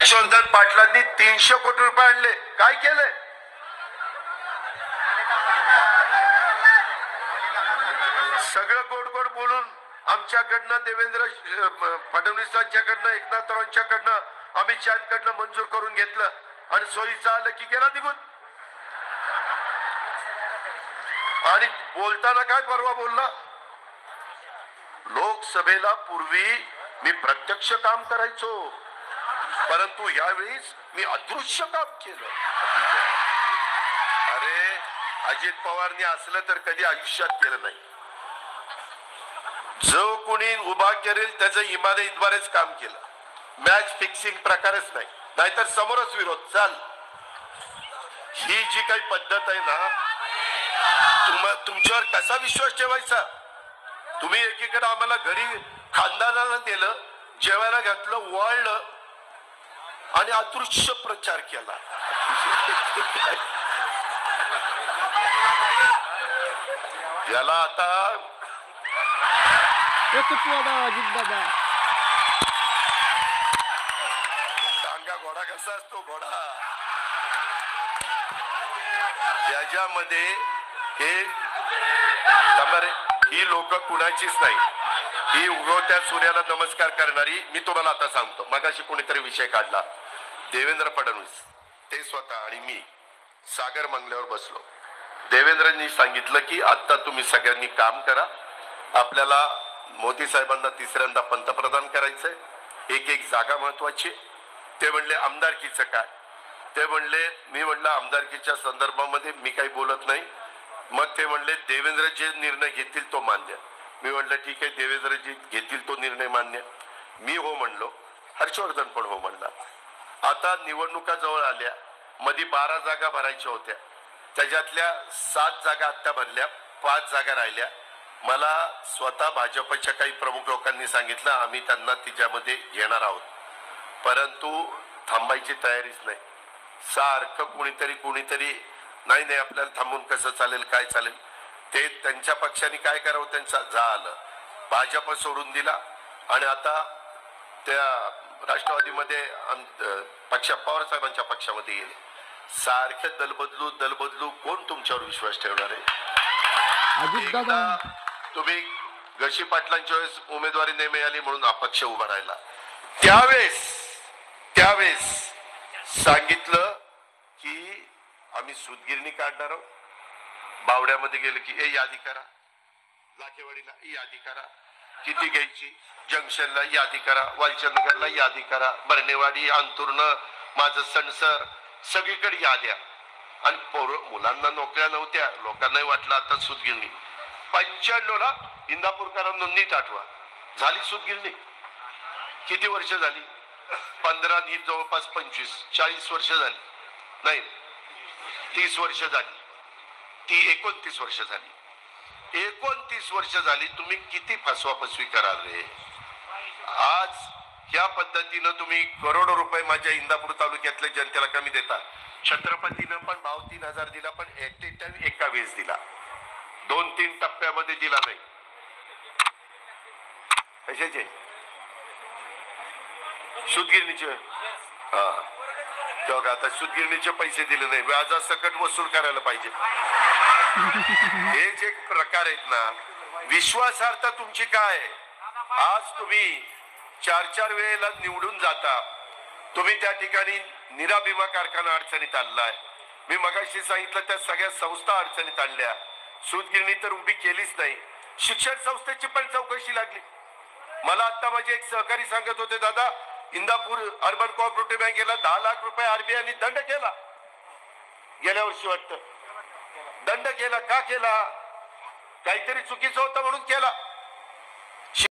यशवंत पाटलांनी 300 कोटी रुपये आणले. काय केलंय? सगळं गोड गोड बोलून आमच्याकडनं, देवेंद्र फडणवीसांच्याकडनं, एकनाथरावांच्याकडनं, अमित शहाकडनं मंजूर करून घेतलं आणि सोयीचं आलं की गेला निघून. आणि बोलताना काय परवा बोलला, लोकसभेला पूर्वी मी प्रत्यक्ष काम करायचो, परंतु यावेळीच मी अदृश्य काम केलं. अरे अजित पवारनी असलं तर कधी आयुष्यात केलं नाही. जो कोणी उभा करेल त्याचं इमारतीद्वारेच काम केलं. मॅच फिक्सिंग प्रकारच नाही, नाहीतर समोरच विरोध चाल. ही जी काही पद्धत आहे ना, तुमच्यावर कसा विश्वास ठेवायचा? तुम्ही एकीकडे आम्हाला घरी खानदानाला दिलं, जेवायला घातलं, वाळलं आणि अदृश्य प्रचार केला. याला आता सांगा घोडा कसा असतो. घोडा त्याच्यामध्ये ही लोक कुणाचीच नाही. ही उगवत्या सूर्याला नमस्कार करणारी. मी तुम्हाला आता सांगतो, मगाशी कोणीतरी विषय काढला, देवेंद्र फडणवीस ते स्वतः आणि मी सागर मंगल्यावर बसलो. देवेंद्रनी सांगितलं की आता तुम्ही सगळ्यांनी काम करा, आपल्याला मोदी साहेबांना तिसऱ्यांदा पंतप्रधान करायचंय, एक एक जागा महत्वाची. ते म्हणले आमदारकीचं काय? ते म्हणले, मी म्हणलं आमदारकीच्या संदर्भामध्ये मी काही बोलत नाही. मग ते म्हणले देवेंद्र जे निर्णय घेतील तो मान्य. मी म्हणलं ठीक आहे, देवेंद्र जे घेतील तो निर्णय मान्य. मी हो म्हणलो, हर्षवर्धन पण हो म्हणला. आता निवडणुका जवळ आल्या, मध्ये 12 जागा भरायच्या होत्या, त्याच्यातल्या 7 जागा आत्ता भरल्या, 5 जागा राहिल्या. मला स्वतः भाजपच्या काही प्रमुख लोकांनी सांगितलं आम्ही त्यांना तिच्यामध्ये घेणार आहोत, परंतु थांबायची तयारीच नाही. सारखं कुणीतरी नाही नाही आपल्याला थांबून कसं चालेल, काय चालेल. ते त्यांच्या पक्षाने काय करावं त्यांचा झालं, भाजप सोडून दिला आणि आता त्या राष्ट्रवादीमध्ये पक्ष पवार साहेबांच्या पक्षामध्ये गेले. सारखे दलबदलू कोण तुमच्यावर विश्वास ठेवणार आहे? तुम्ही गशी पाटलांच्या वेळेस उमेदवारी नाही मिळाली म्हणून अपक्ष उभा राहिला. त्यावेळेस सांगितलं की आम्ही सूतगिरणी काढणार आहोत. बावड्यामध्ये गेलं की यादी करा, लाखेवाडीला यादी करा, किती घ्यायची, जंक्शनला यादी करा, वालचंदनगरला यादी करा, बर्नेवाडी, अंतुर्ण, माझं सणसर, सगळीकडे याद्या. आणि मुलांना नोकऱ्या नव्हत्या, लोकांनाही वाटलं आता सूतगिरणी. 95ला इंदापूरकरांना नीट आठवा, झाली सूतगिरणी. किती वर्ष झाली? 15 ही जवळपास 25-40 वर्ष झाली, नाही 30 वर्ष झाली, ती 29 वर्ष झाली. 29 वर्ष झाली. तुम्ही किती फसवाफसवी कराल रे? आज या पद्धतीनं तुम्ही करोडो रुपये माझ्या इंदापूर तालुक्यातल्या जनतेला कमी देता. छत्रपतीनं पण भाव 3000 दिला, पण एका वेळेस दिला, 2-3 टप्प्यामध्ये दिला नाही. कशाचे? सूतगिरणीचे. तेव्हा आता सूतगिरणीचे पैसे दिले नाही, व्याजासकट वसूल करायला पाहिजे. हे जे प्रकार आहेत ना, विश्वासार्हता तुमची काय? आज तुम्ही 4-4 वेळेला निवडून जाता, तुम्ही त्या ठिकाणी निराभिमा कारखाना अडचणीत आणलाय. मी मगाशी सांगितलं त्या सगळ्या संस्था अडचणीत आणल्या. सूतगिरणी तर उभी केलीच नाही. शिक्षण संस्थेची पण चौकशी लागली. मला आता माझे एक सहकारी सांगत होते, दादा इंदापूर अर्बन कोऑपरेटिव्ह बँकेला 10 लाख रुपये आरबीआयने दंड केला गेल्या वर्षी वाटतं. दंड केला का केला? काहीतरी चुकीचं होतं म्हणून केला.